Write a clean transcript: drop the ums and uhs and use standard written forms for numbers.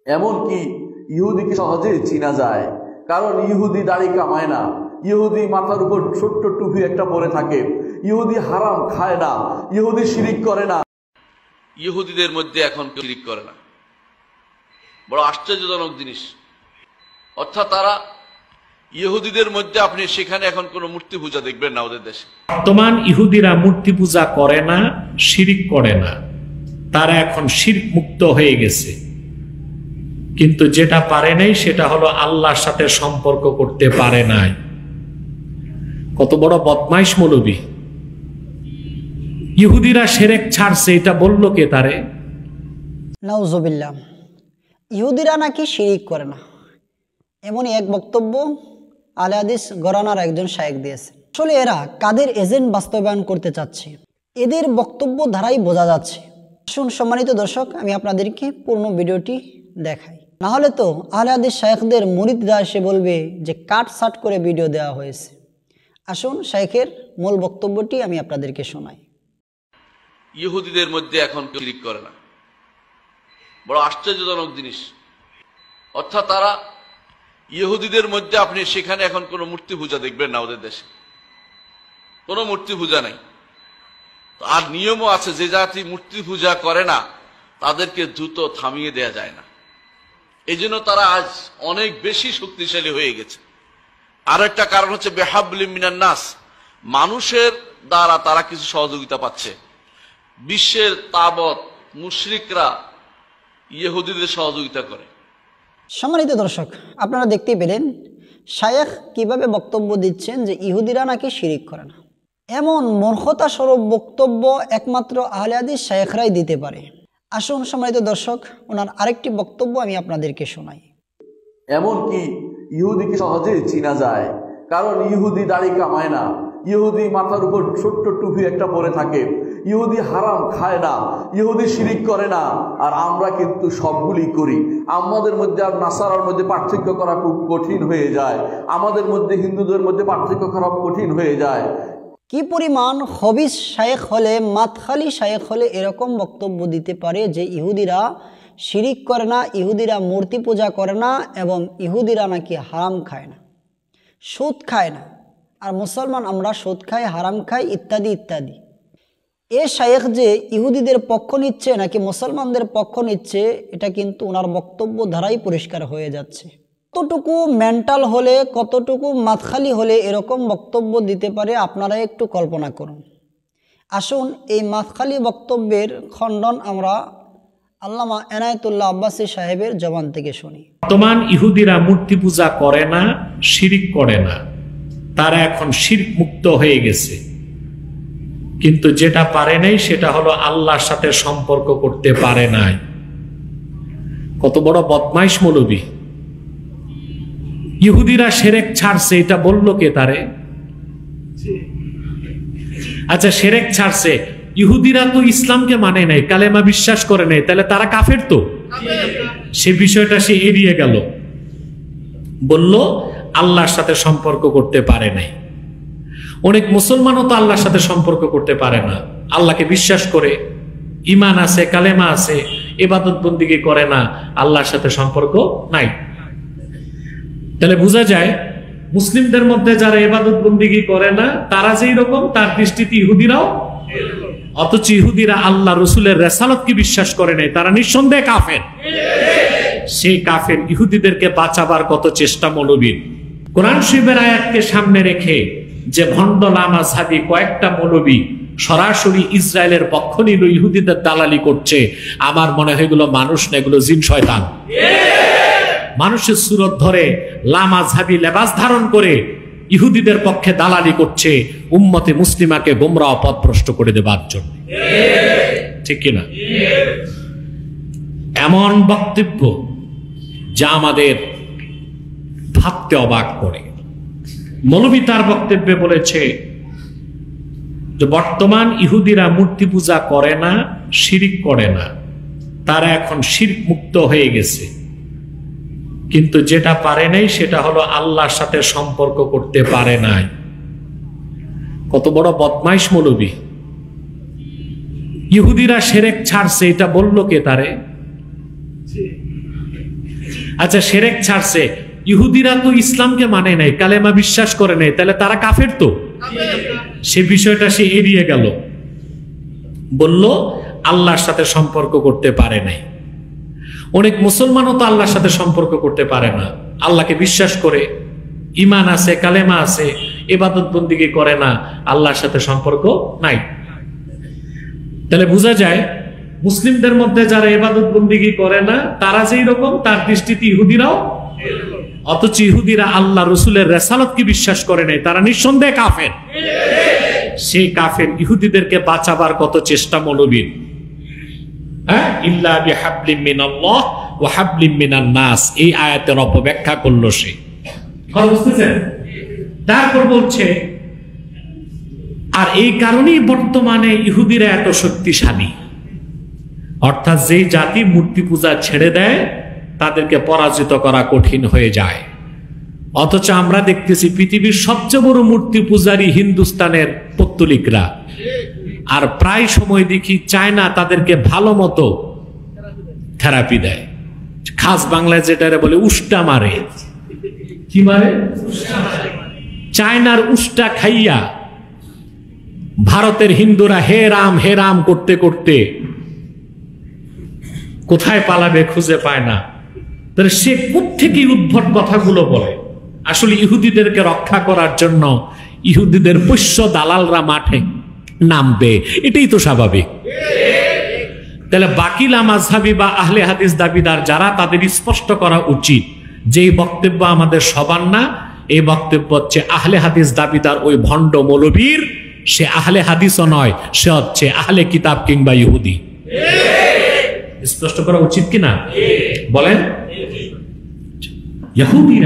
এমনকি ইহুদিকে সহজে চিনা যায়, কারণ ইহুদি দাড়ি কামায় না, ইহুদি মাথার উপর ছোট্ট টুপি একটা পরে থাকে, ইহুদি হারাম খায় না, ইহুদি শিরিক করে না। ইহুদিদের মধ্যে এখন শিরিক করে না, বড় আশ্চর্যজনক জিনিস। অর্থাৎ তারা ইহুদিদের মধ্যে আপনি সেখানে এখন কোনো মূর্তি পূজা দেখবেন না ওদের দেশে। বর্তমান ইহুদিরা মূর্তি পূজা করে না, শিরিক করে না, তারা এখন শিরক মুক্ত হয়ে গেছে। কিন্তু যেটা পারে নাই সেটা হলো আল্লাহর সাথে সম্পর্ক করতে পারে নাই। কত বড় বদমাইশ মৌলবী! ইহুদিরা শিরক ছাড়ছে, এটা বললো কে তারে? নাউজুবিল্লাহ। ইহুদিরা নাকি শিরিক করে না, এমনই এক বক্তব্য আলে হাদিস ঘরানার একজন শায়েখ দিয়েছে। আসলে এরা কাদের এজেন্ট বাস্তবায়ন করতে চাচ্ছে, এদের বক্তব্য ধারাই বোঝা যাচ্ছে। শুন সম্মানিত দর্শক, আমি আপনাদেরকে পূর্ণ ভিডিওটি দেখাই, না হলে তো আলে হাদিস শায়েখদের মুরিদরা এসে বলবে যে কাট সাট করে ভিডিও দেওয়া হয়েছে। আসুন শায়েখের মূল বক্তব্যটি আমি আপনাদেরকে শোনাই। ইহুদিদের মধ্যে এখন শিরিক করে না, বড় আশ্চর্যজনক জিনিস। অর্থাৎ তারা ইহুদিদের মধ্যে আপনি সেখানে এখন কোনো মূর্তি পূজা দেখবেন না ওদের দেশে, কোনো মূর্তি পূজা নাই। আর নিয়মও আছে, যে জাতি মূর্তি পূজা করে না তাদেরকে দ্রুত থামিয়ে দেয়া যায় না। এই জন্য তারা আজ অনেক বেশি শক্তিশালী হয়ে গেছে। আর একটা কারণ হচ্ছে বেহাবলি মিনান নাস, মানুষের দ্বারা তারা কিছু সহযোগিতা পাচ্ছে। বিশ্বের তাবৎ মুশরিকরা ইহুদিদের সহযোগিতা করে। সম্মানিত দর্শক, আপনারা দেখতেই পেলেন শায়েখ কিভাবে বক্তব্য দিচ্ছেন যে ইহুদিরা নাকি শিরিক করে না। এমন মূর্খতা স্বরূপ বক্তব্য একমাত্র আহলে হাদিস শায়েখরাই দিতে পারে। আসুন সম্মানিত দর্শক, ওনার আরেকটি বক্তব্য আমি আপনাদেরকে শোনাই। এমনকি ইহুদিকে সহজে চিনা যায়, কারণ ইহুদি দাড়ি কামায় না, ইহুদি মাথার উপর ছোট্ট টুপি একটা পরে থাকে, ইহুদি হারাম খায় না, ইহুদি শিরিক করে না। আর আমরা কিন্তু সবগুলি করি। আমাদের মধ্যে আর নাসারার মধ্যে পার্থক্য করা খুব কঠিন হয়ে যায়, আমাদের মধ্যে হিন্দুদের মধ্যে পার্থক্য করা কঠিন হয়ে যায়। কি পরিমাণ খবিস শায়েখ হলে, মাতখালি শায়েখ হলে এরকম বক্তব্য দিতে পারে যে ইহুদিরা শিরিক করে না, ইহুদিরা মূর্তি পূজা করে না, এবং ইহুদিরা নাকি হারাম খায় না, সুদ খায় না, আর মুসলমান আমরা সুদ খাই, হারাম খাই, ইত্যাদি ইত্যাদি। এ শায়েখ যে ইহুদিদের পক্ষ নিচ্ছে নাকি মুসলমানদের পক্ষ নিচ্ছে, এটা কিন্তু ওনার বক্তব্য ধারাই পরিষ্কার হয়ে যাচ্ছে। কতটুকু মেন্টাল হলে, কতটুকু মাতখালি হলে এরকম বক্তব্য দিতে পারে আপনারা একটু কল্পনা করুন। আসুন এই মাতখালি বক্তব্যের খণ্ডন আমরা আল্লামা এনায়েতুল্লাহ আব্বাসী সাহেবের জবান থেকে শুনি। বর্তমান ইহুদিরা মূর্তি পূজা করে না, শিরিক করে না, তারা এখন শিরক মুক্ত হয়ে গেছে। কিন্তু যেটা পারে নাই সেটা হলো আল্লাহর সাথে সম্পর্ক করতে পারে নাই। কত বড় বদমাইশ মৌলবী! ইহুদিরা শিরক ছাড়ছে, এটা বললো কে তারে? আচ্ছা, শিরক ছাড়ছে, ইহুদিরা তো ইসলামকে মানে নাই, কালেমা বিশ্বাস করে নাই, তাহলে তারা কাফের তো। সে বিষয়টা সে এড়িয়ে গেল, বলল আল্লাহর সাথে সম্পর্ক করতে পারে নাই। অনেক মুসলমানও তো আল্লাহর সাথে সম্পর্ক করতে পারে না, আল্লাহকে বিশ্বাস করে, ঈমান আছে, কালেমা আছে, ইবাদত বন্দেগী করে না, আল্লাহর সাথে সম্পর্ক নাই। তাহলে বোঝা যায় মুসলিমদের মধ্যে যারা ইবাদত বন্দেগী করে না তারা যেই রকম, তার দৃষ্টিতে ইহুদিরাও। অথচ ইহুদিরা আল্লাহ রসুলের রিসালাতকে বিশ্বাস করে নাই, তারা নিঃসন্দেহে কাফের। সেই কাফের ইহুদিদেরকে বাঁচাবার কত চেষ্টা মৌলবীর। কোরআন শরীফের আয়াতকে সামনে রেখে যে ভণ্ড লামাযহাবী কয়েকটা মৌলবী সরাসরি ইসরায়েলের পক্ষ নিল, ইহুদিদের দালালি করছে, আমার মনে হয় এগুলো মানুষ না, এগুলো জিন শয়তান। মানুষের সুরত ধরে লামাযহাবী লেবাস ধারণ করে ইহুদিদের পক্ষে দালালি করছে, উম্মতে মুসলিমাকে গোমরাহ পথভ্রষ্ট করে দেবার জন্য। ঠিক কিনা? এমন বক্তব্য যা আমাদের ভাবতে অবাক করে। মৌলবী তার বক্তব্যে বলেছে যে বর্তমান ইহুদিরা মূর্তি পূজা করে না, শিরিক করে না, তারা এখন শিরক মুক্ত হয়ে গেছে। কিন্তু যেটা পারে নাই সেটা হলো আল্লাহর সাথে সম্পর্ক করতে পারে নাই। কত বড় বদমাইশ মৌলবী! ইহুদিরা শিরক ছাড়ছে, এটা বললো কে তারে? আচ্ছা, শিরক ছাড়ছে, ইহুদিরা তো ইসলামকে মানে নাই, কালেমা বিশ্বাস করে নাই, তাহলে তারা কাফের তো? সে বিষয়টা সে এড়িয়ে গেল, বলল আল্লাহর সাথে সম্পর্ক করতে পারে নাই। অনেক মুসলমানও তো আল্লাহর সাথে সম্পর্ক করতে পারে না, আল্লাহকে বিশ্বাস করে, ঈমান আছে, কালেমা আছে, ইবাদত বন্দেগী করে না, আল্লাহর সাথে সম্পর্ক নাই। তাহলে বোঝা যায় মুসলিমদের মধ্যে যারা ইবাদত বন্দেগী করে না তারা যেই রকম, তার দৃষ্টিতে ইহুদিরাও। অথচ ইহুদিরা আল্লাহ রসুলের রেসালতকে বিশ্বাস করে নাই, তারা নিঃসন্দেহে কাফের। সেই কাফের ইহুদিদেরকে বাঁচাবার কত চেষ্টা মৌলবীর, ইল্লা বিহাবলিম মিনাল্লাহ ওয়া হাবলিম মিনান নাস, এই আয়াতের অপব্যাখ্যা করলো সে। বুঝতেছেন? তারপর বলছে, আর এই কারণেই বর্তমানে ইহুদিরা এত শক্তিশালী, অর্থাৎ যেই জাতি মূর্তি পূজা ছেড়ে দেয় তাদেরকে পরাজিত করা কঠিন হয়ে যায়। অথচ আমরা দেখতেছি পৃথিবীর সবচেয়ে বড় মূর্তি পূজারী হিন্দুস্তানের পত্তলিকরা, আর প্রায় সময় দেখি চায়না তাদেরকে ভালো মতো থেরাপি দেয়। খাস বাংলায় যেটা বলে উষ্টা মারে। কি মারে? চায়নার উষ্টা খাইয়া ভারতের হিন্দুরা হে রাম করতে করতে কোথায় পালাবে খুঁজে পায় না। তাহলে সে কোত্থেকে উদ্ভট কথাগুলো বলে? আসলে ইহুদিদেরকে রক্ষা করার জন্য ইহুদিদের পোষ্য দালালরা মাঠে নামবে, এটাই তো স্বাভাবিক। তাহলে বাকিলা মাযহাবী বা আহলে হাদিস দাবিদার যারা, তাদের স্পষ্ট করা উচিত যে এই বক্তব্য আমাদের সবার না, এই বক্তব্য হচ্ছে আহলে হাদিস দাবিদার ওই ভণ্ড মৌলবীর। সে আহলে হাদিসও নয়, সে হচ্ছে আহলে কিতাব কিংবা ইহুদি। স্পষ্ট করা উচিত কিনা বলেন? ইহুদিরা